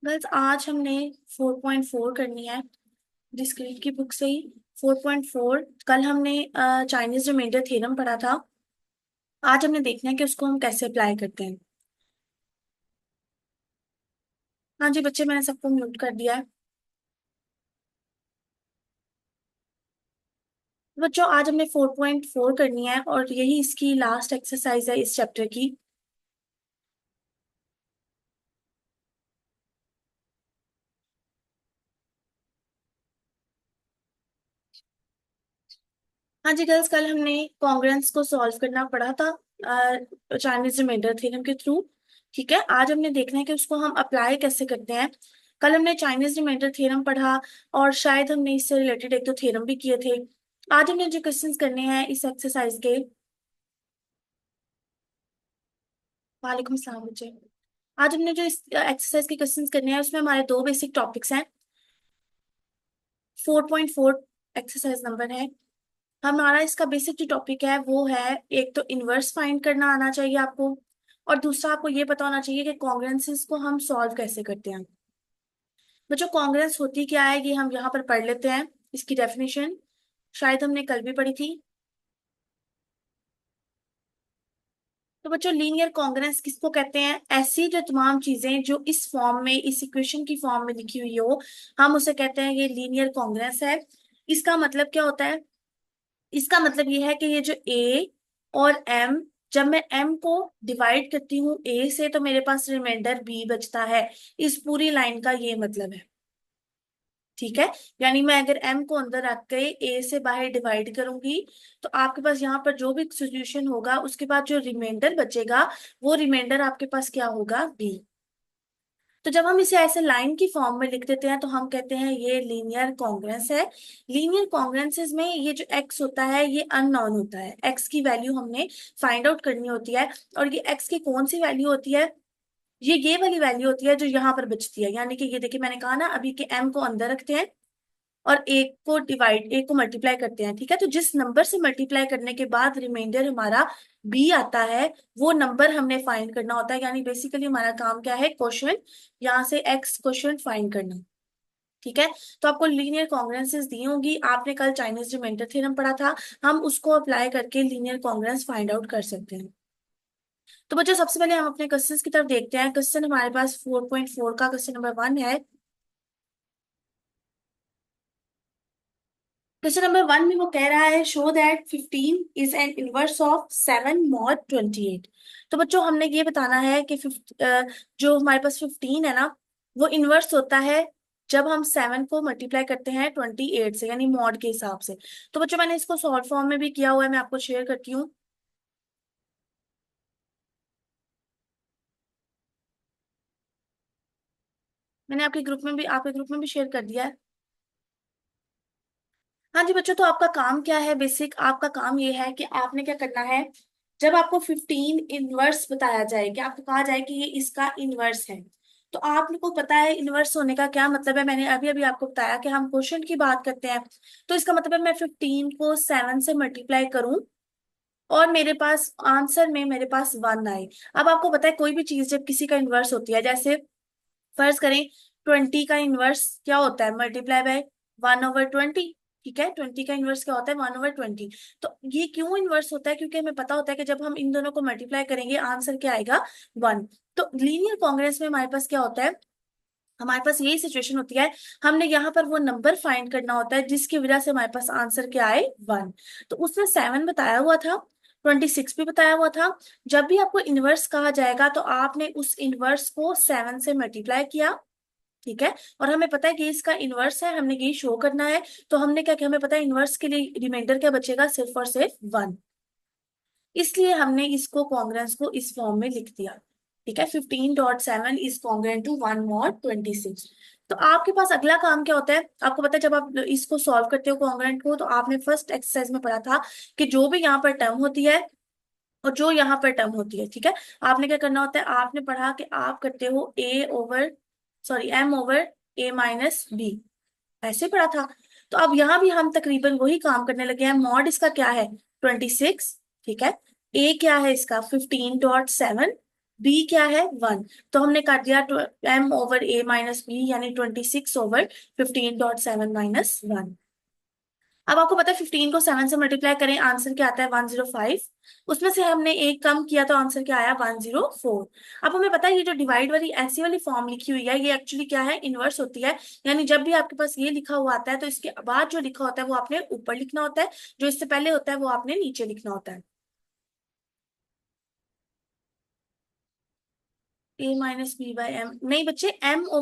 बस आज हमने 4.4 करनी है डिस्क्रीट की बुक से ही। 4.4 कल हमने चाइनीज रिमाइंडर थ्योरम पढ़ा था। आज हमने देखना है कि उसको हम कैसे अप्लाई करते हैं। हाँ जी बच्चे, मैंने सबको म्यूट कर दिया है। बच्चों, आज हमने 4.4 करनी है और यही इसकी लास्ट एक्सरसाइज है इस चैप्टर की। हाँ जी गर्ल्स, कल हमने कॉन्ग्रेंस को सॉल्व करना पड़ा था चाइनीज रिमाइंडर थ्योरम के थ्रू। ठीक है, आज हमने देखना है कि उसको हम अप्लाई कैसे करते हैं। कल हमने चाइनीज रिमाइंडर थ्योरम पढ़ा और शायद हमने इससे रिलेटेड एक दो थ्योरम भी किए थे। आज हमने जो क्वेश्चंस करने हैं इस एक्सरसाइज के। वालेकुम सलाम बच्चे। आज हमने जो इस एक्सरसाइज के क्वेश्चंस करने हैं उसमें हमारे दो बेसिक टॉपिक्स हैं। 4.4 एक्सरसाइज नंबर है। हमारा इसका बेसिक जो टॉपिक है वो है, एक तो इनवर्स फाइंड करना आना चाहिए आपको, और दूसरा आपको ये पता होना चाहिए कि कॉन्ग्रेंसेस को हम सॉल्व कैसे करते हैं। बच्चों, कॉन्ग्रेंस होती क्या है ये हम यहाँ पर पढ़ लेते हैं। इसकी डेफिनेशन शायद हमने कल भी पढ़ी थी। तो बच्चों, लीनियर कॉन्ग्रेंस किसको कहते हैं? ऐसी जो तमाम चीजें जो इस फॉर्म में, इस इक्वेशन की फॉर्म में लिखी हुई हो, हम उसे कहते हैं ये लीनियर कॉन्ग्रेंस है। इसका मतलब क्या होता है? इसका मतलब ये है कि ये जो ए और एम, जब मैं एम को डिवाइड करती हूँ ए से तो मेरे पास रिमाइंडर बी बचता है। इस पूरी लाइन का ये मतलब है। ठीक है, यानी मैं अगर एम को अंदर रख के ए से बाहर डिवाइड करूंगी तो आपके पास यहाँ पर जो भी सॉल्यूशन होगा उसके बाद जो रिमाइंडर बचेगा वो रिमाइंडर आपके पास क्या होगा? बी। तो जब हम इसे ऐसे लाइन की फॉर्म में लिख देते हैं तो हम कहते हैं ये लीनियर कॉन्ग्रेंस है। लीनियर कॉन्ग्रेंसेस में ये जो एक्स होता है ये अननोन होता है। एक्स की वैल्यू हमने फाइंड आउट करनी होती है। और ये एक्स की कौन सी वैल्यू होती है? ये वाली वैल्यू होती है जो यहाँ पर बचती है। यानी कि ये देखिए, मैंने कहा ना अभी के एम को अंदर रखते हैं और एक को मल्टीप्लाई करते हैं। ठीक है, तो जिस नंबर से मल्टीप्लाई करने के बाद रिमाइंडर हमारा बी आता है वो नंबर हमने फाइंड करना होता है। यानी बेसिकली हमारा काम क्या है? क्वोशंट, यहाँ से एक्स क्वोशंट फाइंड करना। ठीक है, तो आपको लीनियर कॉन्ग्रेंसेस दी होंगी। आपने कल चाइनीज रिमाइंडर थ्योरम पढ़ा था, हम उसको अप्लाई करके लीनियर कॉन्ग्रेंस फाइंड आउट कर सकते हैं। तो बच्चों, सबसे पहले हम अपने क्वेश्चंस की तरफ देखते हैं। क्वेश्चन हमारे पास 4.4 का क्वेश्चन नंबर 1 है। क्वेश्चन नंबर 1 में वो कह रहा है, show that 15 is an inverse of 7 mod 28। तो बच्चों, हमने ये बताना है कि जो हमारे पास 15 है ना, वो इनवर्स होता है जब हम 7 को मल्टीप्लाई करते हैं 28 से, यानी मॉड के हिसाब से। तो बच्चों, मैंने इसको शॉर्ट फॉर्म में भी किया हुआ है, मैं आपको शेयर करती हूँ। मैंने आपके ग्रुप में भी शेयर कर दिया है। हाँ जी बच्चों, तो आपका काम क्या है? बेसिक आपका काम ये है कि आपने क्या करना है। जब आपको 15 इनवर्स बताया जाए, कि आपको कहा जाए कि ये इसका इनवर्स है, तो आपको पता है इनवर्स होने का क्या मतलब है। मैंने अभी अभी आपको बताया कि हम क्वोशंट की बात करते हैं। तो इसका मतलब है मैं 15 को 7 से मल्टीप्लाई करूं और मेरे पास आंसर में मेरे पास 1 आए। अब आपको पता है कोई भी चीज जब किसी का इनवर्स होती है, जैसे फर्ज करें 20 का इनवर्स क्या होता है? Multiply by 1/20। ठीक है, 20 का इनवर्स क्या होता है? 1/20। तो ये क्यों इनवर्स होता है? क्योंकि हमें पता होता है कि जब हम इन दोनों को मल्टीप्लाई करेंगे आंसर क्या आएगा? 1। तो लीनियर कांग्रेस में हमारे पास क्या होता है? हमारे पास यही सिचुएशन होती है। हमने यहाँ पर वो नंबर फाइंड करना होता है जिसकी वजह से हमारे पास आंसर क्या आए? 1। तो उसने 7 बताया हुआ था, 26 भी बताया हुआ था। जब भी आपको इनवर्स कहा जाएगा तो आपने उस इनवर्स को 7 से मल्टीप्लाई किया। ठीक है, और हमें पता है कि इसका इनवर्स है, हमने यही शो करना है। तो हमने क्या किया? हमें पता है इनवर्स के लिए रिमाइंडर क्या बचेगा? सिर्फ और सिर्फ 1। इसलिए हमने इसको कॉन्ग्रेंस को इस फॉर्म में लिख दिया। ठीक है, 15.7 इज कॉन्ग्रेंट टू 1/26। तो आपके पास अगला काम क्या होता है? आपको पता है जब आप इसको सॉल्व करते हो कॉन्ग्रेंट को, तो आपने फर्स्ट एक्सरसाइज में पढ़ा था कि जो भी यहाँ पर टर्म होती है और जो यहाँ पर टर्म होती है, ठीक है, आपने क्या करना होता है? आपने पढ़ा कि आप करते हो एम ओवर ए माइनस बी, ऐसे पढ़ा था। तो अब यहाँ भी हम तकरीबन वही काम करने लगे हैं। मॉड इसका क्या है? 26। ठीक है, ए क्या है इसका? 15.7। बी क्या है 1, तो हमने काट दिया m/a - b यानी 26/15.7 - 1। अब आपको पता है 15 को 7 से मल्टीप्लाई करें आंसर क्या आता है 105। उसमें से हमने एक कम किया तो आंसर क्या आया 104। अब हमें पता है ये जो डिवाइड वाली ऐसी वाली फॉर्म लिखी हुई है ये एक्चुअली क्या है इनवर्स होती है। यानी जब भी आपके पास ये लिखा हुआ आता है तो इसके बाद जो लिखा होता है वो आपने ऊपर लिखना होता है, जो इससे पहले होता है वो आपने नीचे लिखना होता है। a - b/m नहीं बच्चे, m/a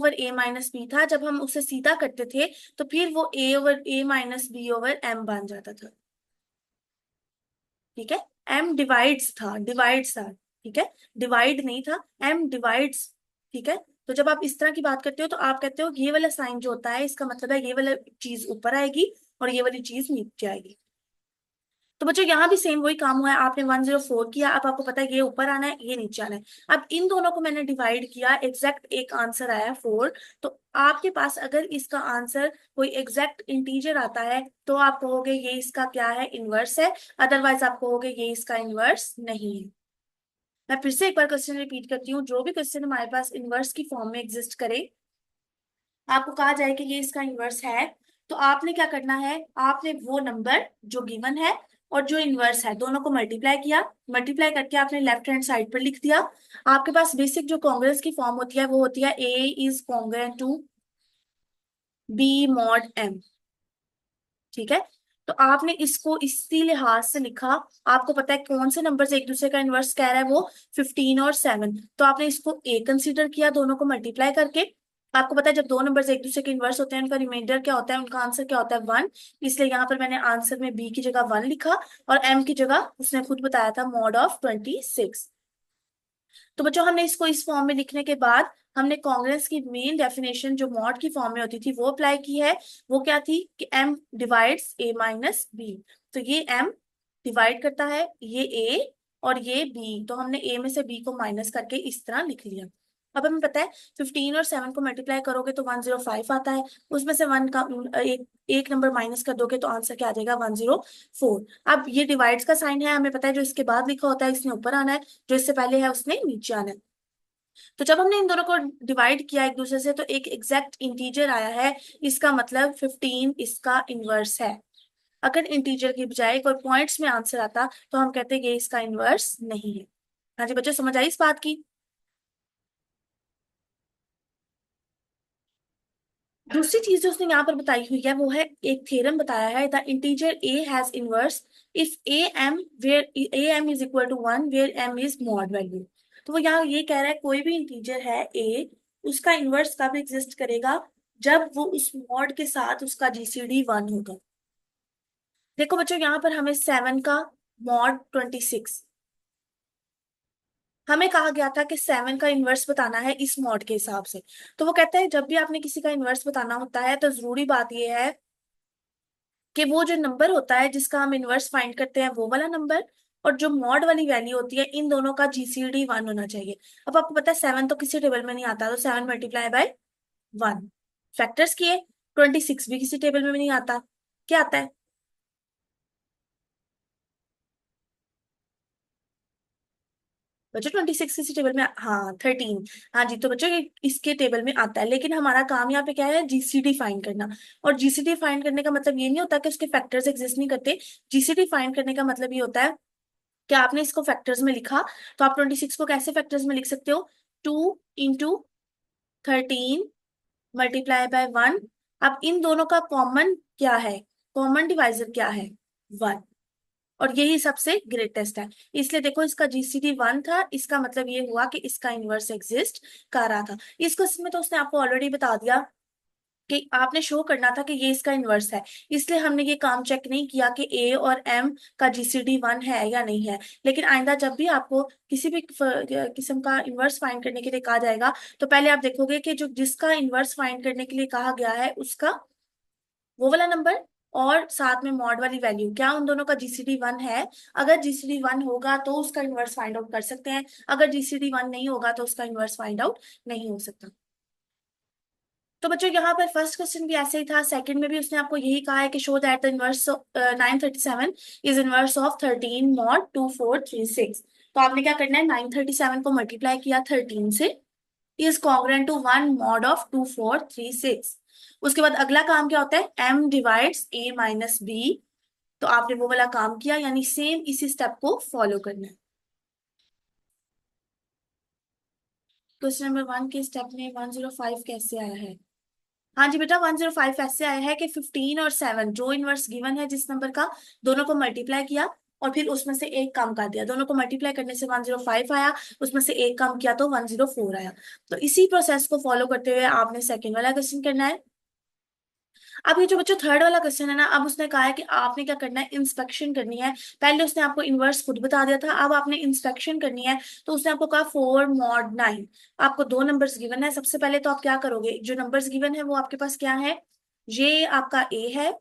- b था जब हम उसे सीधा करते थे तो फिर वो a/a - b/m बन जाता था। ठीक है, m डिवाइड्स था, डिवाइड्स था। ठीक है, डिवाइड नहीं था, m डिवाइड्स। ठीक है, तो जब आप इस तरह की बात करते हो तो आप कहते हो ये वाला साइन जो होता है इसका मतलब है ये वाला चीज ऊपर आएगी और ये वाली चीज नीचे आएगी। तो बच्चों यहाँ भी सेम वही काम हुआ है, आपने 104 किया, अब आपको पता है ये ऊपर आना है ये नीचे आना है। अब इन दोनों को मैंने डिवाइड किया, एग्जैक्ट एक आंसर आया 4। तो आपके पास अगर इसका आंसर कोई एग्जैक्ट इंटीजर आता है तो आप कहोगे ये इसका क्या है इनवर्स है, अदरवाइज आप कहोगे ये इसका इनवर्स नहीं है। मैं फिर से एक बार क्वेश्चन रिपीट करती हूँ, जो भी क्वेश्चन हमारे पास इनवर्स की फॉर्म में एग्जिस्ट करे, आपको कहा जाए कि ये इसका इनवर्स है, तो आपने क्या करना है, आपने वो नंबर जो गिवन है और जो इनवर्स है दोनों को मल्टीप्लाई किया, मल्टीप्लाई करके आपने लेफ्ट हैंड साइड पर लिख दिया। आपके पास बेसिक जो कॉन्ग्रेंस की फॉर्म होती है वो होती है a is congruent to b mod m. ठीक है, तो आपने इसको इसी लिहाज से लिखा। आपको पता है कौन से नंबर से एक दूसरे का इनवर्स कह रहा है, वो 15 और 7। तो आपने इसको ए कंसीडर किया दोनों को मल्टीप्लाई करके। आपको पता है जब दो नंबर एक दूसरे के इनवर्स होते हैं उनका रिमाइंडर क्या होता है, उनका आंसर क्या होता है 1। इसलिए यहाँ पर मैंने आंसर में बी की जगह 1 लिखा और एम की जगह उसने खुद बताया था मॉड ऑफ 26। तो बच्चों हमने इसको इस फॉर्म में लिखने के बाद हमने कांग्रेस की मेन डेफिनेशन जो मॉड की फॉर्म में होती थी वो अप्लाई की है। वो क्या थी कि m डिवाइड्स a - b। तो ये m डिवाइड करता है ये a और ये b, तो हमने a में से b को माइनस करके इस तरह लिख लिया। अब हमें पता है 15 और 7 को मल्टीप्लाई करोगे तो 105 आता है, उसमें से 1 का एक नंबर माइनस कर दोगे तो आंसर क्या आ जाएगा 104। अब ये डिवाइड्स का साइन है, हमें पता है जो इसके बाद लिखा होता है इसने ऊपर आना है, जो इससे पहले है उसने नीचे आना है। तो जब हमने इन दोनों को डिवाइड किया एक दूसरे से तो एक एग्जैक्ट इंटीजर आया है, इसका मतलब 15 इसका इनवर्स है। अगर इंटीजर की बजाय कोई पॉइंट्स में आंसर आता तो हम कहते हैं ये इसका इनवर्स नहीं है। हाँ जी बच्चों, समझ आई इस बात की। दूसरी चीज जो उसने यहाँ पर बताई हुई है वो है एक थ्योरम बताया है, the integer a has inverse if a m where a m is equal to 1 where m is mod value. तो वो यहाँ ये कह रहा है कोई भी इंटीजर है ए, उसका इनवर्स कब एग्जिस्ट करेगा, जब वो उस मॉड के साथ उसका जीसीडी 1 होगा। देखो बच्चों यहाँ पर हमें 7 का मॉड 26, हमें कहा गया था कि 7 का इन्वर्स बताना है इस मॉड के हिसाब से। तो वो कहता है जब भी आपने किसी का इन्वर्स बताना होता है तो जरूरी बात यह है कि वो जो नंबर होता है जिसका हम इनवर्स फाइंड करते हैं वो वाला नंबर और जो मॉड वाली वैल्यू होती है इन दोनों का जीसीडी 1 होना चाहिए। अब आपको पता है 7 तो किसी टेबल में नहीं आता, तो 7 × 1 फैक्टर्स किए। 26 भी किसी टेबल में नहीं आता, क्या आता है बच्चों 26 किसी टेबल में, हाँ 13। हाँ जी, तो बच्चों ये इसके टेबल में आता है, लेकिन हमारा काम यहाँ पे क्या है जीसीडी फाइंड करना। और जीसीडी फाइंड करने का मतलब ये नहीं होता कि उसके फैक्टर्स एग्जिस्ट नहीं करते। जीसीडी फाइंड करने का मतलब ये होता है कि आपने इसको फैक्टर्स में लिखा, तो आप 26 को कैसे फैक्टर्स में लिख सकते हो, 2 × 13 × 1। अब इन दोनों का कॉमन क्या है, कॉमन डिवाइजर क्या है 1, और यही सबसे ग्रेटेस्ट है। इसलिए देखो इसका जीसीडी 1 था, इसका मतलब ये हुआ कि इसका इनवर्स एग्जिस्ट कर रहा था। इस क्वेश्चन में तो उसने आपको ऑलरेडी बता दिया कि आपने शो करना था कि ये इसका इनवर्स है, इसलिए हमने ये काम चेक नहीं किया कि ए और एम का जीसीडी 1 है या नहीं है। लेकिन आइंदा जब भी आपको किसी भी किस्म का इनवर्स फाइंड करने के लिए कहा जाएगा तो पहले आप देखोगे कि जो जिसका इनवर्स फाइंड करने के लिए कहा गया है उसका वो वाला नंबर और साथ में मॉड वाली वैल्यू क्या उन दोनों का जीसीडी 1 है। अगर जीसीडी 1 होगा तो उसका इनवर्स फाइंड आउट कर सकते हैं, अगर जीसीडी 1 नहीं होगा तो उसका इनवर्स फाइंड आउट नहीं हो सकता। तो बच्चों यहाँ पर फर्स्ट क्वेश्चन भी ऐसे ही था, सेकंड में भी उसने आपको यही कहा है कि show that the inverse 937 is inverse of 13 mod 2436। तो आपने क्या करना है, 937 को मल्टीप्लाई किया 13 से, is congruent to 1 mod of 2436। उसके बाद अगला काम क्या होता है, m divides a minus b। तो आपने वो वाला काम किया, यानी सेम इसी स्टेप को फॉलो करना है। क्वेश्चन नंबर 1 के स्टेप में 105 कैसे आया है? हाँ जी बेटा, 105 ऐसे आया है कि 15 और 7 जो इनवर्स गिवन है जिस नंबर का, दोनों को मल्टीप्लाई किया और फिर उसमें से एक कम कर दिया। दोनों को मल्टीप्लाई करने से 105 आया, उसमें से एक कम किया तो 104 आया। तो इसी प्रोसेस को फॉलो करते हुए आपने सेकेंड वाला क्वेश्चन करना है। अब ये जो बच्चों थर्ड वाला क्वेश्चन है ना, अब उसने कहा है कि आपने क्या करना है, इंस्पेक्शन करनी है। पहले उसने आपको इनवर्स खुद बता दिया था, अब आपने इंस्पेक्शन करनी है। तो उसने आपको कहा 4 mod 9। आपको दो नंबर्स गिवन है। सबसे पहले तो आप क्या करोगे, जो नंबर्स गिवन है वो आपके पास क्या है, ये आपका ए है,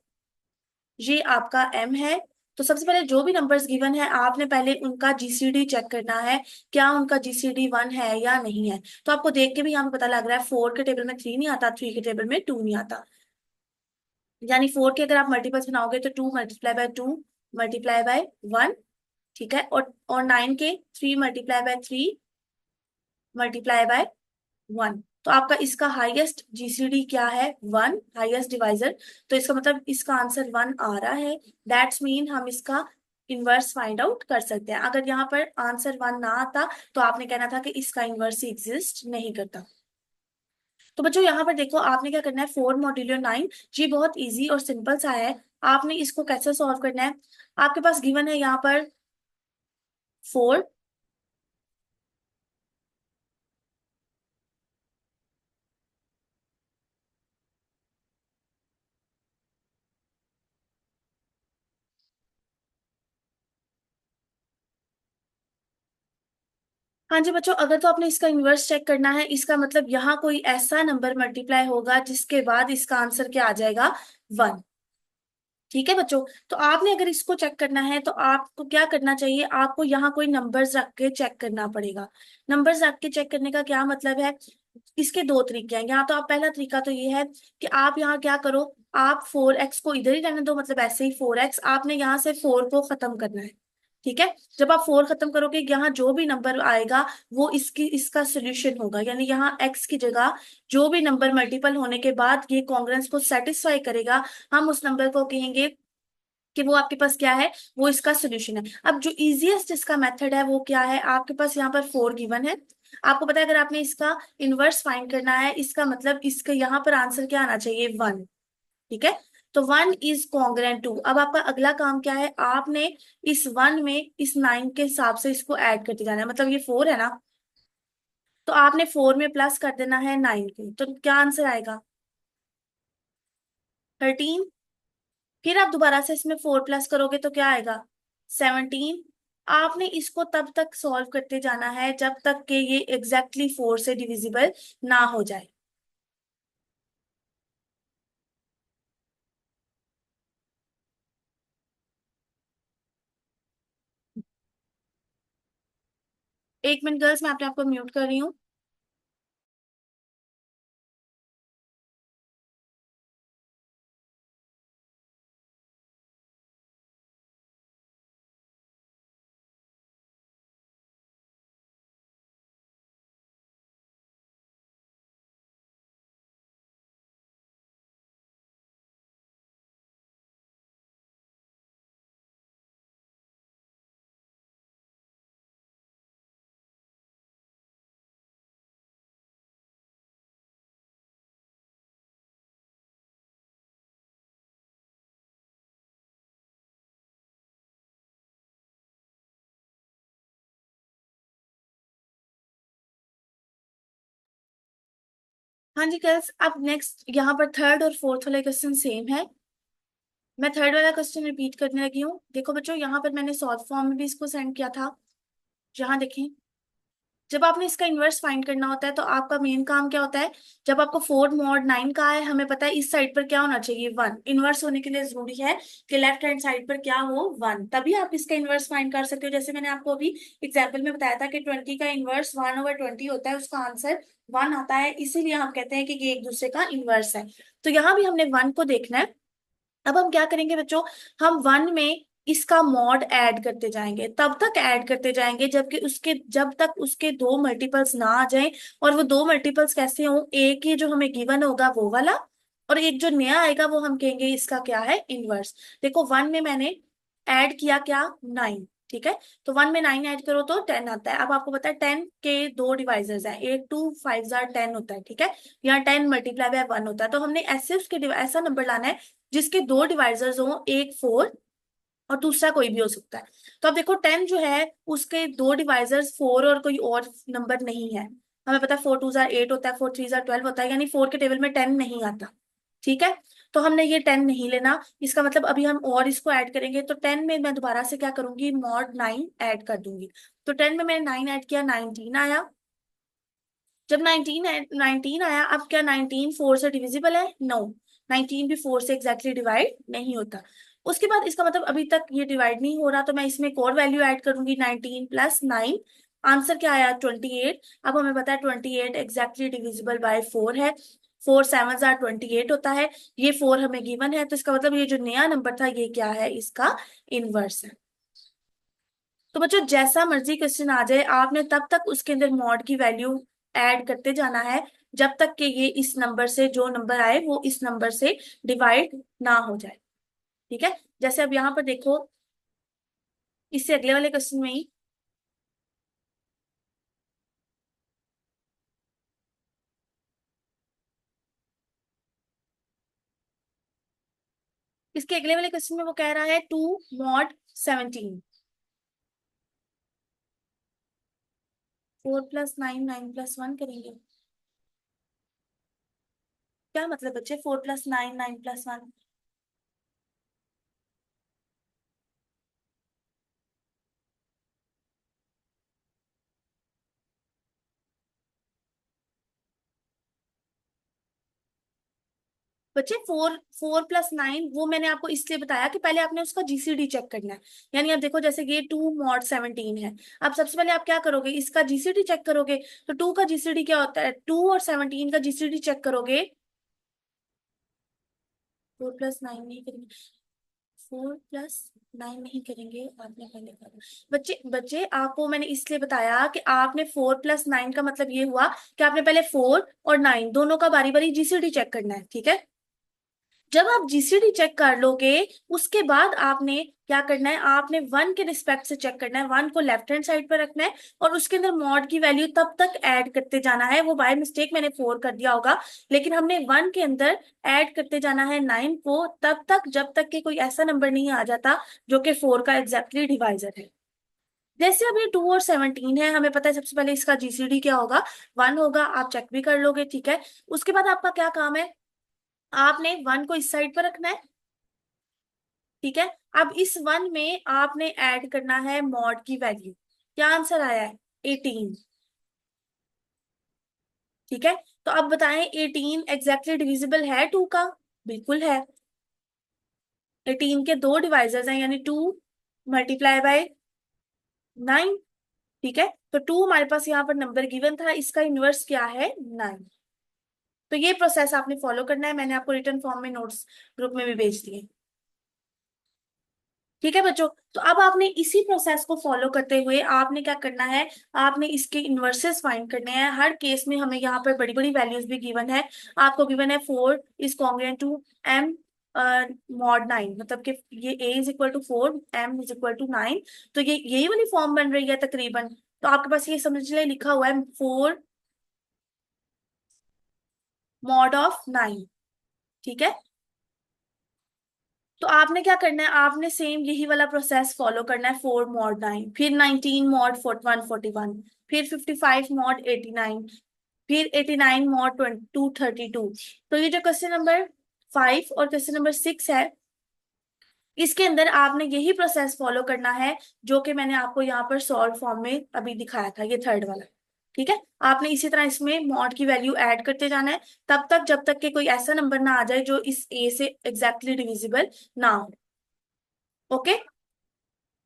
ये आपका एम है। तो सबसे पहले जो भी नंबर्स गिवन है आपने पहले उनका जीसीडी चेक करना है, क्या उनका जीसीडी 1 है या नहीं है। तो आपको देख के भी यहाँ पे पता लग रहा है 4 के टेबल में 3 नहीं आता, 3 के टेबल में 2 नहीं आता। यानी 4 के अगर आप मल्टीपल्स बनाओगे तो 2 × 2 मल्टीप्लाई बाय 1। ठीक है, और 9 के 3 × 3 मल्टीप्लाई बाय 1। तो आपका इसका हाईएस्ट जीसीडी क्या है, 1, हाईएस्ट डिवाइजर। तो इसका मतलब इसका आंसर 1 आ रहा है। दैट्स मीन हम इसका इनवर्स फाइंड आउट कर सकते हैं। अगर यहाँ पर आंसर 1 ना आता तो आपने कहना था कि इसका इनवर्स ही एग्जिस्ट नहीं करता। तो बच्चों यहाँ पर देखो, आपने क्या करना है, 4 mod 9। ये बहुत इजी और सिंपल सा है। आपने इसको कैसे सॉल्व करना है, आपके पास गिवन है यहाँ पर 4। हाँ जी बच्चों, अगर तो आपने इसका इन्वर्स चेक करना है, इसका मतलब यहाँ कोई ऐसा नंबर मल्टीप्लाई होगा जिसके बाद इसका आंसर क्या आ जाएगा, 1। ठीक है बच्चों, तो आपने अगर इसको चेक करना है तो आपको क्या करना चाहिए, आपको यहाँ कोई नंबर्स रख के चेक करना पड़ेगा। नंबर्स रख के चेक करने का क्या मतलब है, इसके दो तरीके हैं। यहाँ तो आप पहला तरीका तो ये है कि आप यहाँ क्या करो, आप 4x को इधर ही रहने दो, मतलब ऐसे ही 4x, आपने यहाँ से 4 को खत्म करना है। ठीक है, जब आप 4 खत्म करोगे, यहाँ जो भी नंबर आएगा वो इसका सोल्यूशन होगा। यानी यहाँ x की जगह जो भी नंबर मल्टीपल होने के बाद ये कॉन्ग्रेंस को सेटिस्फाई करेगा, हम उस नंबर को कहेंगे कि वो आपके पास क्या है, वो इसका सोल्यूशन है। अब जो इजीएस्ट इसका मेथड है वो क्या है, आपके पास यहाँ पर 4 गिवन है। आपको पता है अगर आपने इसका इनवर्स फाइंड करना है, इसका मतलब इसके यहाँ पर आंसर क्या आना चाहिए, 1। ठीक है, तो 1 इज कॉन्ग्रेंट टू। अब आपका अगला काम क्या है, आपने इस 1 में इस 9 के हिसाब से इसको ऐड करते जाना है। मतलब ये 4 है ना, तो आपने 4 में प्लस कर देना है 9 को, तो क्या आंसर आएगा, 13। फिर आप दोबारा से इसमें 4 प्लस करोगे तो क्या आएगा, 17। आपने इसको तब तक सॉल्व करते जाना है जब तक कि ये एग्जैक्टली 4 से डिविजिबल ना हो जाए। एक मिनट गर्ल्स, मैं अपने आप को म्यूट कर रही हूँ। हाँ जी गर्ल्स, अब नेक्स्ट यहाँ पर थर्ड और फोर्थ वाला क्वेश्चन सेम है। मैं थर्ड वाला क्वेश्चन रिपीट करने लगी हूँ। देखो बच्चों, यहाँ पर मैंने शॉर्ट फॉर्म में भी इसको सेंड किया था। यहाँ देखें, जब आपने इसका इन्वर्स फाइंड करना होता है तो आपका मेन काम क्या होता है, जब आपको 4 mod 9 का है, हमें पता है इस साइड पर क्या होना चाहिए, 1। इन्वर्स होने के लिए जरूरी है कि लेफ्ट हैंड साइड पर क्या हो, 1, तभी आप इसका इन्वर्स फाइंड कर सकते हो। जैसे मैंने आपको अभी एग्जाम्पल में बताया था कि 20 का इन्वर्स 1/20 होता है, उसका आंसर 1 आता है, इसीलिए हम कहते हैं कि ये एक दूसरे का इन्वर्स है। तो यहाँ भी हमने 1 को देखना है। अब हम क्या करेंगे बच्चों, हम 1 में इसका मॉड ऐड करते जाएंगे, तब तक ऐड करते जाएंगे जब तक उसके दो मल्टीपल्स ना आ जाएं। और वो दो मल्टीपल्स कैसे हों, एक ही जो हमें गिवन होगा वो वाला, और एक जो नया आएगा वो हम कहेंगे इसका क्या है, इनवर्स। देखो 1 में मैंने ऐड किया क्या, 9। ठीक है, तो 1 में 9 ऐड करो तो 10 आता है। अब आपको पता है 10 के दो डिवाइजर्स हैं, 8 2 5 10 होता है। ठीक है, यहाँ 10 मल्टीप्लाई बाय 1 होता है, तो हमने ऐसे ऐसा नंबर लाना है जिसके दो डिवाइजर्स हो, एक 4 और दूसरा कोई भी हो सकता है। तो अब देखो 10 जो है उसके दो डिवाइजर्स 4 और कोई और नंबर नहीं है। हमें पता है 4 2 8 होता है, 4 3 12 होता है, यानी 4 के टेबल में 10 नहीं आता। ठीक है, तो हमने ये 10 नहीं लेना, इसका मतलब अभी हम और इसको ऐड करेंगे। तो 10 में मैं दोबारा से क्या करूंगी, मॉड 9 ऐड कर दूंगी। तो 10 में मैंने 9 ऐड किया, 19 आया। जब 19 आया, अब क्या 19 4 से डिविजिबल है, नो। 19 भी 4 से एग्जैक्टली डिवाइड नहीं होता। उसके बाद इसका मतलब अभी तक ये डिवाइड नहीं हो रहा, तो मैं इसमें एक और वैल्यू ऐड करूंगी, 19 प्लस 9। आंसर क्या आया, 28। अब हमें पता है 28 एग्जैक्टली डिविजिबल बाय 4 है। 4 7 28 होता है। ये 4 हमें गिवन है, तो इसका मतलब ये जो नया नंबर था ये क्या है, इसका इनवर्स है। तो बच्चों जैसा मर्जी क्वेश्चन आ जाए, आपने तब तक उसके अंदर मॉड की वैल्यू ऐड करते जाना है जब तक कि ये इस नंबर से, जो नंबर आए वो इस नंबर से डिवाइड ना हो जाए। ठीक है, जैसे अब यहाँ पर देखो, इससे अगले वाले क्वेश्चन में ही, इसके अगले वाले क्वेश्चन में वो कह रहा है 2 mod 17। 4 प्लस 9 9 प्लस 1 करेंगे। क्या मतलब बच्चे, 4 प्लस 9 9 प्लस 1? बच्चे 4 4 प्लस 9 वो मैंने आपको इसलिए बताया कि पहले आपने उसका जीसीडी चेक करना है। यानी आप देखो, जैसे ये 2 mod 17 है। अब सबसे पहले आप क्या करोगे, इसका जीसीडी चेक करोगे। तो 2 का जीसीडी क्या होता है, 2 और 17 का जीसीडी चेक करोगे। 4 प्लस 9 नहीं करेंगे, 4 प्लस 9 नहीं करेंगे, आपने पहले कहा। बच्चे बच्चे आपको मैंने इसलिए बताया कि आपने 4 प्लस 9 का मतलब ये हुआ कि आपने पहले 4 और 9 दोनों का बारी बारी जीसीडी चेक करना है। ठीक है, जब आप जीसीडी चेक कर लोगे, उसके बाद आपने क्या करना है, आपने 1 के रिस्पेक्ट से चेक करना है, 1 को लेफ्ट हैंड साइड पर रखना है, और उसके अंदर मॉड की वैल्यू तब तक ऐड करते जाना है। वो बाय मिस्टेक मैंने 4 कर दिया होगा, लेकिन हमने 1 के अंदर ऐड करते जाना है 9 को, तब तक जब तक कि कोई ऐसा नंबर नहीं आ जाता जो कि 4 का एग्जैक्टली डिवाइजर है। जैसे अब ये 2 और 17 है, हमें पता है सबसे पहले इसका जीसीडी क्या होगा, 1 होगा। आप चेक भी कर लोगे। ठीक है, उसके बाद आपका क्या काम है, आपने 1 को इस साइड पर रखना है। ठीक है, अब इस 1 में आपने ऐड करना है मॉड की वैल्यू। क्या आंसर आया है, 18। ठीक है, तो अब बताएं 18 एग्जैक्टली डिविजिबल है 2 का, बिल्कुल है। 18 के दो डिवाइजर्स हैं, यानी 2 × 9। ठीक है, तो 2 हमारे पास यहाँ पर नंबर गिवन था, इसका इनवर्स क्या है, 9। तो ये प्रोसेस आपने फॉलो करना है, मैंने आपको रिटर्न फॉर्म में नोट्स ग्रुप में भी भेज दिए। ठीक है बच्चों, तो अब आपने इसी प्रोसेस को फॉलो करते हुए आपने क्या करना है, आपने इसके इन्वर्सेस फाइंड करने हैं। हर केस में हमें यहाँ पर बड़ी बड़ी वैल्यूज भी गिवन है। आपको गिवन है 4 is congruent to m mod 9, मतलब कि ये a is equal to 4, m is equal to 9। तो ये यही वाली फॉर्म बन रही है तकरीबन। तो आपके पास ये समझ ले लिखा हुआ है 4 मॉड ऑफ 9। ठीक है, तो आपने क्या करना है, आपने सेम यही वाला प्रोसेस फॉलो करना है। 4 mod 9, फिर 19 mod 141, फिर 55 mod 89, फिर 89 mod 232। तो ये जो क्वेश्चन नंबर 5 और क्वेश्चन नंबर 6 है, इसके अंदर आपने यही प्रोसेस फॉलो करना है जो कि मैंने आपको यहाँ पर सॉल्व फॉर्म में अभी दिखाया था, ये थर्ड वाला। ठीक है, आपने इसी तरह इसमें मॉड की वैल्यू ऐड करते जाना है, तब तक जब तक कि कोई ऐसा नंबर ना आ जाए जो इस ए से एग्जैक्टली डिविजिबल ना हो। ओके,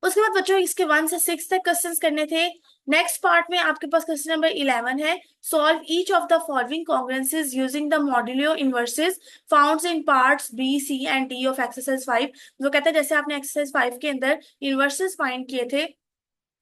उसके बाद बच्चों इसके 1 से 6 तक क्वेश्चंस करने थे। नेक्स्ट पार्ट में आपके पास क्वेश्चन नंबर 11 है, solve each of the following congruences using the modulo inverses found in parts b c and d of exercise 5। वो कहता है जैसे आपने एक्सरसाइज 5 के अंदर इनवर्सेस फाइंड किए थे,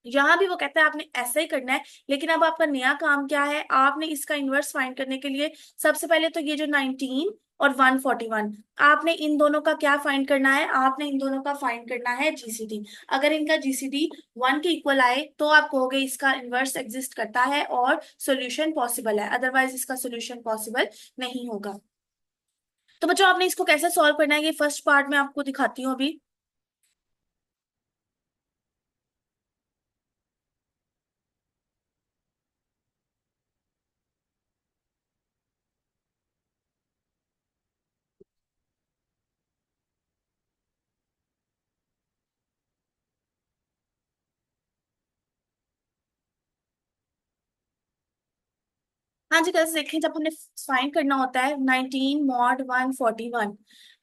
यहाँ भी वो कहता है आपने ऐसा ही करना है, लेकिन अब आपका नया काम क्या है, आपने इसका इनवर्स फाइंड करने के लिए सबसे पहले तो ये जो 19 और 141, आपने इन दोनों का क्या फाइंड करना है, आपने इन दोनों का फाइंड करना है जीसीडी। अगर इनका जीसीडी 1 के इक्वल आए तो आप कहोगे इसका इनवर्स एग्जिस्ट करता है और सॉल्यूशन पॉसिबल है, अदरवाइज इसका सॉल्यूशन पॉसिबल नहीं होगा। तो बच्चों आपने इसको कैसे सॉल्व करना है, ये फर्स्ट पार्ट में आपको दिखाती हूँ अभी। हाँ जी, कैसे देखें, जब हमने फाइंड करना होता है 19 मॉड 141,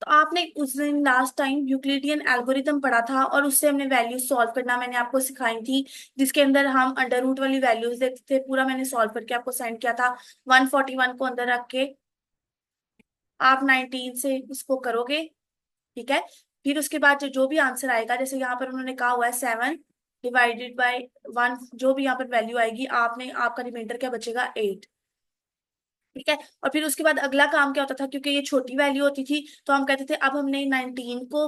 तो आपने उस दिन लास्ट टाइम यूक्लिडियन एल्गोरिथम पढ़ा था और उससे हमने वैल्यूज सॉल्व करना मैंने आपको सिखाई थी, जिसके अंदर हम अंडर रूट वाली वैल्यूज देखते थे, पूरा मैंने सॉल्व करके आपको सेंड किया था। 141 को अंदर रख के आप 19 से इसको करोगे, ठीक है। फिर उसके बाद जो भी आंसर आएगा, जैसे यहाँ पर उन्होंने कहा हुआ है 7 डिवाइडेड बाय 1, जो भी यहाँ पर वैल्यू आएगी, आपने आपका रिमाइंडर क्या बचेगा 8, ठीक है। और फिर उसके बाद अगला काम क्या होता था, क्योंकि ये छोटी वैल्यू होती थी तो हम कहते थे अब हमने 19 को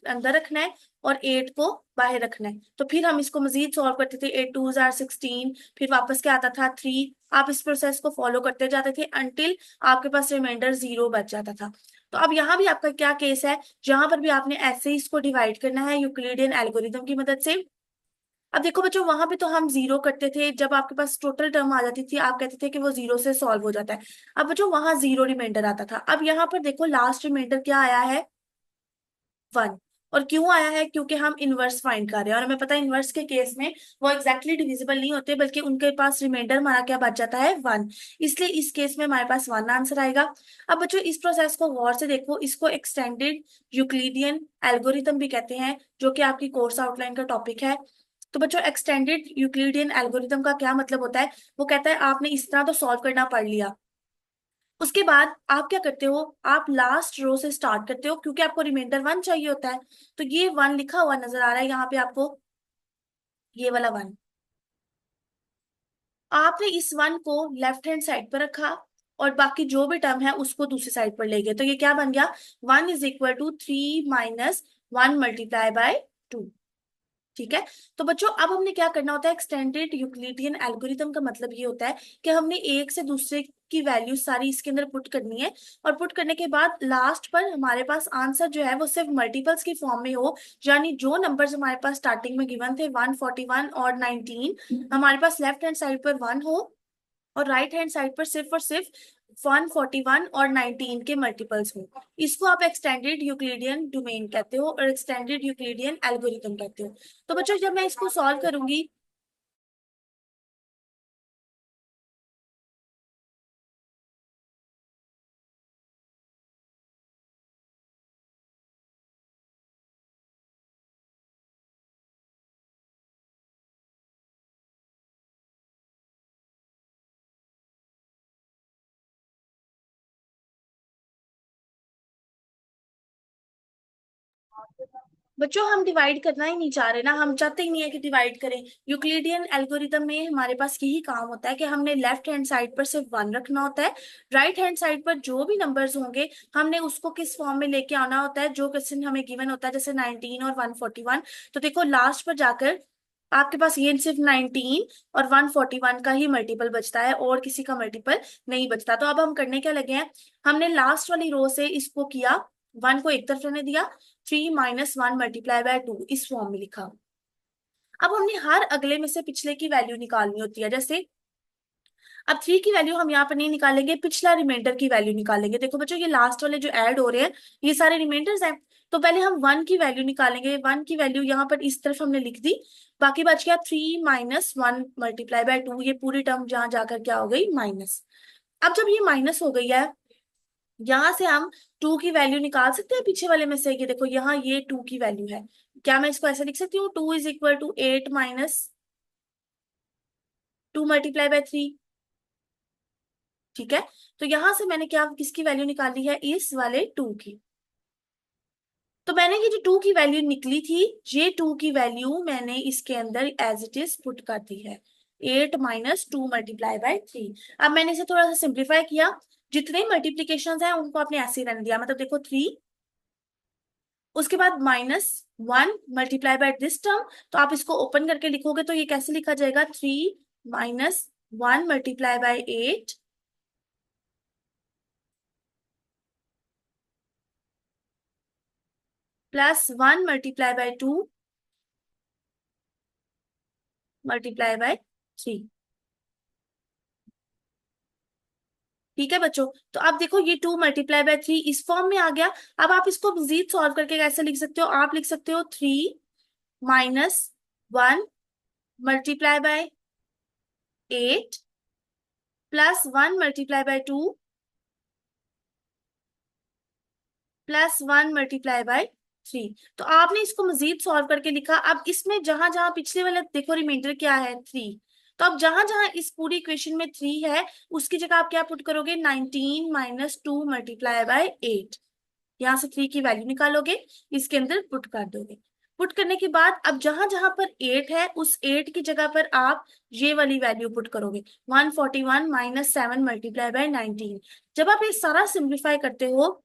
अंदर रखना है और 8 को बाहर रखना है, तो फिर हम इसको मजीद सॉल्व करते थे, 8 2 16, फिर वापस क्या आता था 3। आप इस प्रोसेस को फॉलो करते जाते थे अंटिल आपके पास रिमाइंडर 0 बच जाता था। तो अब यहाँ भी आपका क्या केस है, जहां पर भी आपने ऐसे ही इसको डिवाइड करना है यूक्लिडियन एल्गोरिथम की मदद से। अब देखो बच्चों, वहां पे तो हम जीरो करते थे, जब आपके पास टोटल टर्म आ जाती थी आप कहते थे कि वो जीरो से सॉल्व हो जाता है। अब बच्चों वहां जीरो रिमाइंडर आता था, अब यहाँ पर देखो लास्ट रिमाइंडर क्या आया है, 1। और क्यों आया है, क्योंकि हम इनवर्स फाइंड कर रहे हैं और हमें पता है इनवर्स के केस में वो एग्जैक्टली डिविजिबल नहीं होते, बल्कि उनके पास रिमाइंडर हमारा क्या बच जाता है, 1। इसलिए इस केस में हमारे पास 1 आंसर आएगा। अब बच्चों इस प्रोसेस को गौर से देखो, इसको एक्सटेंडेड यूक्लिडियन एल्गोरिथम भी कहते हैं, जो कि आपकी कोर्स आउटलाइन का टॉपिक है। तो बच्चों एक्सटेंडेड यूक्लिडियन एल्गोरिथम का क्या मतलब होता है, वो कहता है आपने इस तरह तो सॉल्व करना पढ़ लिया, उसके बाद आप क्या करते हो, आप लास्ट रो से स्टार्ट करते हो, क्योंकि आपको रिमाइंडर 1 चाहिए होता है। तो ये 1 लिखा हुआ नजर आ रहा है यहाँ पे आपको, ये वाला 1, आपने इस 1 को लेफ्ट हैंड साइड पर रखा और बाकी जो भी टर्म है उसको दूसरी साइड पर ले गए, तो ये क्या बन गया, 1 = 3 - 1 × 2, ठीक है। तो बच्चों अब हमने क्या करना होता है, एक्सटेंडेड यूक्लिडियन एल्गोरिथम का मतलब ये होता है कि हमने एक से दूसरे की वैल्यू सारी इसके अंदर पुट करनी है, और पुट करने के बाद लास्ट पर हमारे पास आंसर जो है वो सिर्फ मल्टीपल्स की फॉर्म में हो, यानी जो नंबर्स हमारे पास स्टार्टिंग में गिवन थे 141 और 19, हमारे पास लेफ्ट हैंड साइड पर 1 हो और राइट हैंड साइड पर सिर्फ और सिर्फ 141 और 19 के मल्टीपल्स हो। इसको आप एक्सटेंडेड यूक्लिडियन डोमेन कहते हो और एक्सटेंडेड यूक्लिडियन एल्गोरिथम कहते हो। तो बच्चों जब मैं इसको सॉल्व करूंगी, बच्चों हम डिवाइड करना ही नहीं चाह रहे ना, हम चाहते ही नहीं है कि डिवाइड करें। यूक्लिडियन एल्गोरिथम में हमारे पास यही काम होता है कि हमने लेफ्ट हैंड साइड पर सिर्फ 1 रखना होता है, राइट हैंड साइड पर जो भी नंबर्स होंगे हमने उसको किस फॉर्म में लेके आना होता है, जो क्वेश्चन हमें गिवन होता है, जैसे 19 और 141। तो देखो लास्ट पर जाकर आपके पास ये सिर्फ 19 और 141 का ही मल्टीपल बचता है और किसी का मल्टीपल नहीं बचता। तो अब हम करने क्या लगे हैं, हमने लास्ट वाली रो से इसको किया, 1 को एक तरफ रहने दिया, 3 - 1 × 2 इस फॉर्म में लिखा। अब हमने हर अगले में से पिछले की वैल्यू निकालनी होती है, जैसे अब 3 की वैल्यू हम यहाँ पर नहीं निकालेंगे, पिछला रिमाइंडर की वैल्यू निकालेंगे। देखो बच्चों ये लास्ट वाले जो ऐड हो रहे हैं ये सारे रिमाइंडर्स हैं, तो पहले हम 1 की वैल्यू निकालेंगे, 1 की वैल्यू यहाँ पर इस तरफ हमने लिख दी, बाकी बच गया 3 - 1 × 2, ये पूरी टर्म जहां जाकर क्या हो गई, माइनस। अब जब ये माइनस हो गई है, यहां से हम 2 की वैल्यू निकाल सकते हैं पीछे वाले में से, ये देखो यहाँ ये 2 की वैल्यू है, क्या मैं इसको ऐसे लिख सकती हूँ, 2 = 8 - 2 × 3। ठीक है, तो यहां से मैंने क्या किसकी वैल्यू निकाली है, इस वाले 2 की। तो मैंने ये जो 2 की वैल्यू निकली थी, ये 2 की वैल्यू मैंने इसके अंदर एज इट इज पुट कर दी है, 8 - 2 × 3। अब मैंने इसे थोड़ा सा सिंप्लीफाई किया, जितने मल्टीप्लीकेशन है उनको आपने ऐसे ही रहने दिया, मतलब देखो 3, उसके बाद -1 × दिस टर्म। तो आप इसको ओपन करके लिखोगे तो ये कैसे लिखा जाएगा, 3 - 1 × 8 +1 × 2 × 3। ठीक है बच्चों, तो अब देखो ये 2 × 3 इस फॉर्म में आ गया। अब आप इसको मजीद सॉल्व करके कैसे लिख सकते हो, आप लिख सकते हो 3 - 1 × 8 +1 × 2 +1 × 3। तो आपने इसको मजीद सॉल्व करके लिखा। अब इसमें जहां जहां पिछले वाले देखो रिमाइंडर क्या है, 3। तो अब जहां जहां इस पूरी इक्वेशन में 3 है, उसकी जगह आप क्या पुट करोगे, 19 - 2 × 8। यहाँ से 3 की वैल्यू निकालोगे, इसके अंदर पुट कर दोगे। पुट करने के बाद अब जहां जहां पर 8 है, उस 8 की जगह पर आप ये वाली वैल्यू पुट करोगे, 141 - 7 × 19। जब आप ये सारा सिंप्लीफाई करते हो,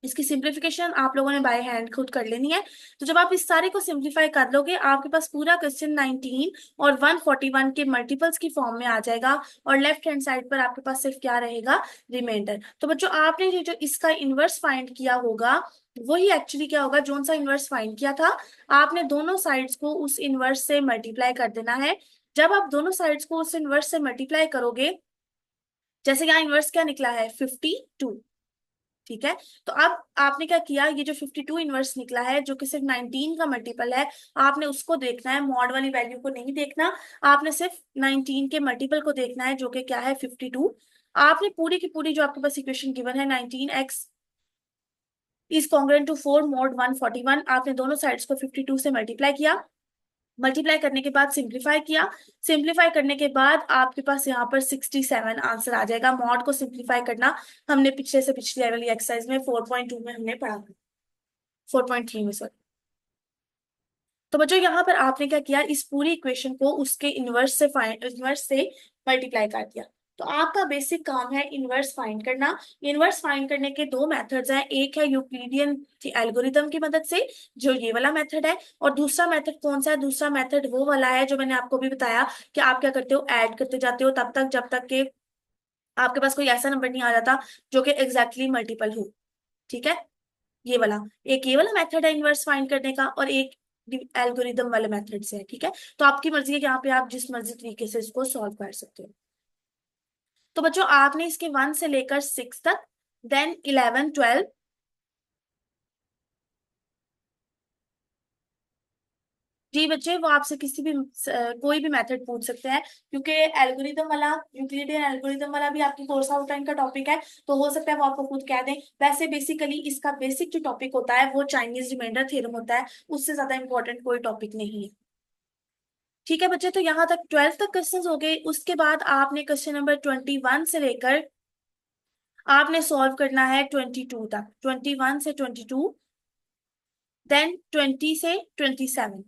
इसकी सिंप्लीफिकेशन आप लोगों ने बाय हैंड खुद कर लेनी है। तो जब आप इस सारे को सिंप्लीफाई कर लोगे, आपके पास पूरा क्वेश्चन 19 और 141 के मल्टीपल्स की फॉर्म में आ जाएगा, और लेफ्ट हैंड साइड पर आपके पास सिर्फ क्या रहेगा, रिमाइंडर। तो बच्चों आपने ये जो इसका इनवर्स फाइंड किया होगा, वही एक्चुअली क्या होगा, जोन सा इनवर्स फाइंड किया था, आपने दोनों साइड्स को उस इनवर्स से मल्टीप्लाई कर देना है। जब आप दोनों साइड्स को उस इनवर्स से मल्टीप्लाई करोगे, जैसे यहाँ इनवर्स क्या निकला है, 52। ठीक है, तो अब आपने क्या किया, ये जो 52 इनवर्स निकला है, जो कि सिर्फ 19 का मल्टीपल है, आपने उसको देखना है, मॉड वाली वैल्यू को नहीं देखना। आपने सिर्फ 19 के मल्टीपल को देखना है, जो कि क्या है, 52। आपने पूरी की पूरी जो आपके पास इक्वेशन गिवन है, 19x is congruent to 4 mod 141, आपने दोनों साइड्स को 52 से मल्टीप्लाई किया। मल्टीप्लाई करने के बाद सिंप्लीफाई किया। सिंप्लीफाई करने के बाद आपके पास यहाँ पर 67 आंसर आ जाएगा। मॉड को सिंप्लीफाई करना हमने पिछले से पिछली वाली एक्सरसाइज में 4.2 में हमने पढ़ा, 4.3 में सॉरी। तो बच्चों यहाँ पर आपने क्या किया, इस पूरी इक्वेशन को उसके इनवर्स से मल्टीप्लाई कर दिया। तो आपका बेसिक काम है इनवर्स फाइंड करना। इनवर्स फाइंड करने के दो मेथड्स हैं, एक है यूक्लिडियन एल्गोरिथम की मदद से, जो ये वाला मेथड है, और दूसरा मेथड कौन सा है, दूसरा मेथड वो वाला है जो मैंने आपको भी बताया कि आप क्या करते हो, ऐड करते जाते हो तब तक जब तक कि आपके पास कोई ऐसा नंबर नहीं आ जाता जो कि एग्जैक्टली मल्टीपल हो। ठीक है, ये वाला, एक ये वाला मेथड है इनवर्स फाइंड करने का, और एक एल्गोरिदम वाले मेथड से है। ठीक है, तो आपकी मर्जी है कि यहाँ पे आप जिस मर्जी तरीके से इसको सॉल्व कर सकते हो। तो बच्चों आपने इसके 1 से लेकर 6 तक, देन 11 12, जी बच्चे वो आपसे किसी भी कोई भी मेथड पूछ सकते हैं, क्योंकि एल्गोरिदम वाला, यूक्लिडियन एल्गोरिदम वाला भी आपकी कोर्स आउटलाइन का टॉपिक है, तो हो सकता है वो आपको खुद कह दें। वैसे बेसिकली इसका बेसिक जो टॉपिक होता है वो चाइनीज रिमाइंडर थ्योरम होता है, उससे ज्यादा इंपॉर्टेंट कोई टॉपिक नहीं है। ठीक है बच्चे, तो यहाँ तक 12 तक क्वेश्चंस हो गए। उसके बाद आपने क्वेश्चन नंबर 21 से लेकर आपने सॉल्व करना है 22 तक, 21 से 22, देन 20 से 27।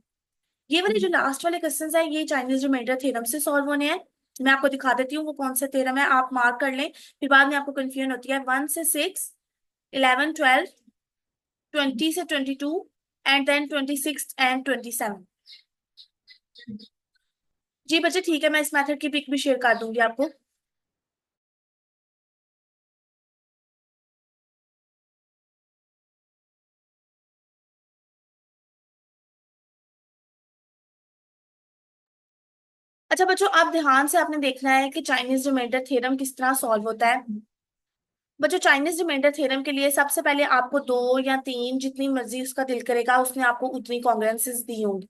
ये वाले जो लास्ट वाले क्वेश्चंस है, ये चाइनीज रिमाइंडर थ्योरम से सॉल्व होने हैं। मैं आपको दिखा देती हूँ वो कौन सा थ्योरम है, आप मार्क कर लें, फिर बाद में आपको कंफ्यूजन होती है। 1 से 6, 11 12, 20 से 22, एंड देन 26 एंड 27। जी बच्चे ठीक है, मैं इस मेथड की पिक भी शेयर कर दूंगी आपको। अच्छा बच्चों, आप ध्यान से आपने देखना है कि चाइनीज रिमाइंडर थ्योरम किस तरह सॉल्व होता है। बच्चों चाइनीज रिमाइंडर थ्योरम के लिए सबसे पहले आपको 2 या 3, जितनी मर्जी उसका दिल करेगा, उसने आपको उतनी कॉन्ग्रुएंसेस दी होंगी।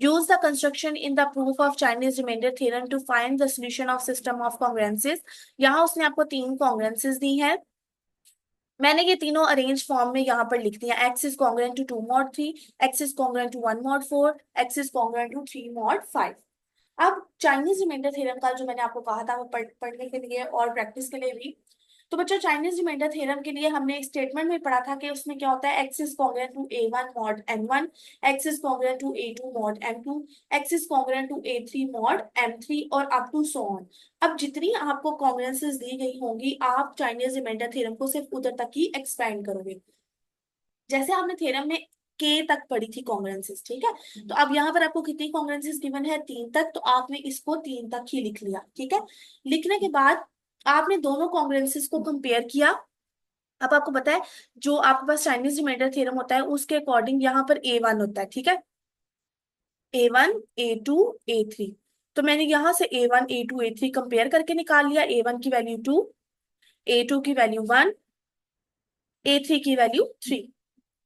Use the construction in the proof of Chinese remainder theorem to find the solution of system of congruences. यहाँ उसने आपको 3 कॉन्ग्रुएंसेस दी है। मैंने ये तीनों अरेंज फॉर्म में यहाँ पर लिख दिया, x is congruent to 2 mod 3, x is congruent to 1 mod 4, x is congruent to 3 mod 5। अब चाइनीज रिमाइंडर थ्योरम का जो मैंने आपको कहा था वो पढ़ने के लिए और प्रैक्टिस के लिए भी। तो बच्चों चाइनीज रिमाइंडर थ्योरम के लिए हमने स्टेटमेंट में पढ़ा था कि उसमें क्या होता है, x is congruent to A1 mod M1, x is congruent to A2 mod M2, x is congruent to A3 mod M3 और अप टू सो ऑन। अब जितनी आपको कॉन्ग्रुएंसेस दी गई होंगी आप चाइनीज रिमाइंडर थ्योरम को सिर्फ उधर तक ही एक्सपेंड करोगे। जैसे आपने थ्योरम में के तक पढ़ी थी कॉन्ग्रुएंसेस, ठीक है। तो अब यहाँ पर आपको कितनी कॉन्ग्रुएंसेस गिवन है, 3 तक, तो आपने इसको 3 तक ही लिख लिया, ठीक है। लिखने के बाद आपने दोनों कॉन्ग्रुएंसेस को कंपेयर किया। अब आपको पता है जो आपके पास चाइनीज रिमाइंडर थ्योरम होता है उसके अकॉर्डिंग यहाँ पर A1 होता है, ठीक है। A1 A2 A3। तो मैंने यहाँ से A1 A2 A3 कंपेयर करके निकाल लिया। A1 की वैल्यू 2, A2 की वैल्यू 1, A3 की वैल्यू 3।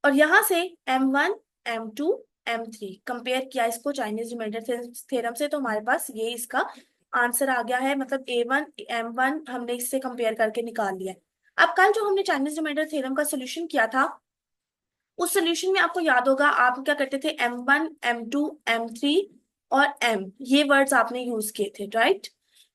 और यहाँ से M1 M2 M3 कंपेयर किया इसको चाइनीज रिमाइंडर थ्योरम से, तो हमारे पास ये इसका आंसर आ गया है। मतलब A1 M1 हमने इससे कंपेयर करके निकाल लिया है। अब कल जो हमने चाइनीज रिमाइंडर थ्योरम का सोल्यूशन किया था उस सोल्यूशन में आपको याद होगा आप क्या करते थे, M1 M2 M3 और M, ये वर्ड्स आपने यूज किए थे, राइट।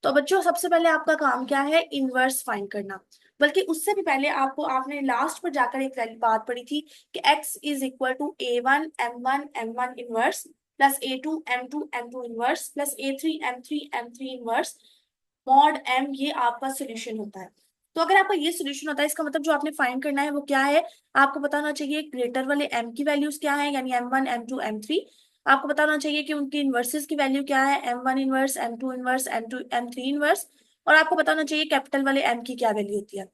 तो बच्चों सबसे पहले आपका काम क्या है, इनवर्स फाइंड करना। बल्कि उससे भी पहले आपको आपने लास्ट पर जाकर एक बात पढ़ी थी कि x is equal to A1 M1 M1 inverse plus A2 M2 M2 inverse plus A3 M3 M3 inverse mod M, ये आपका सोल्यूशन होता है। तो अगर आपका ये सोल्यूशन होता है इसका मतलब जो आपने फाइंड करना है वो क्या है, आपको पता होना चाहिए ग्रेटर वाले M की वैल्यूज क्या है, यानी M1 M2 M3। आपको पता होना चाहिए कि उनकी इनवर्सेस की वैल्यू क्या है, M1 inverse M2 inverse M2 M3 inverse. और आपको पता होना चाहिए कैपिटल वाले M की क्या वैल्यू होती है।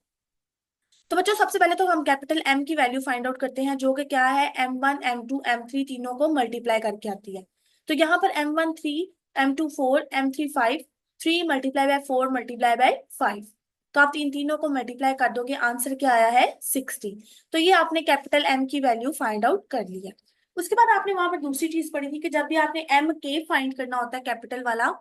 तो बच्चों सबसे पहले तो हम कैपिटल M की वैल्यू फाइंड आउट करते हैं, जो कि क्या है, M1 M2 M3 तीनों को मल्टीप्लाई करके आती है। तो यहाँ पर M1 3, M2 4, M3 5, 3 multiply by 4 multiply by 5। तो आप तीन तीनों को मल्टीप्लाई कर दोगे, आंसर क्या आया है, 60। तो ये आपने कैपिटल M की वैल्यू फाइंड आउट कर ली है। उसके बाद आपने वहां पर दूसरी चीज पढ़ी थी कि जब भी आपने M के फाइंड करना होता है कैपिटल वाला,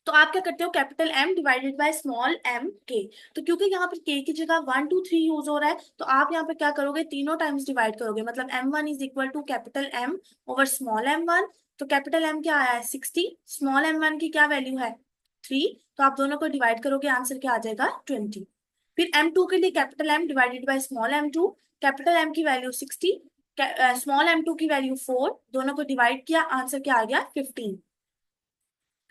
तो आप क्या करते हो, capital M divided by small m के। तो क्योंकि यहाँ पर k की जगह 1 2 3 यूज हो रहा है, तो आप यहाँ पे क्या करोगे, तीनों टाइम्स डिवाइड करोगे। मतलब M1 is equal to capital M over small m1। तो कैपिटल M क्या आया है, 60। स्मॉल m1 की क्या वैल्यू है, 3। तो आप दोनों को डिवाइड करोगे, आंसर क्या आ जाएगा, 20। फिर M2 के लिए capital M divided by small m2। Capital M की वैल्यू 60, स्मॉल m2 की वैल्यू 4, दोनों को डिवाइड किया, आंसर क्या आ गया, 15।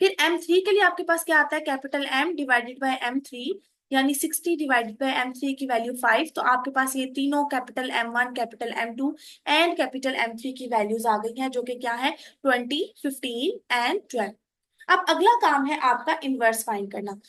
फिर M3 के लिए आपके पास क्या आता है, capital M divided by M3, यानी 60 डिवाइडेड बाय M3 की वैल्यू 5। तो आपके पास ये तीनों capital M1 capital M2 and capital M3 की वैल्यूज आ गई हैं, जो कि क्या है, 20 15 एंड 12। अब अगला काम है आपका इनवर्स फाइंड करना।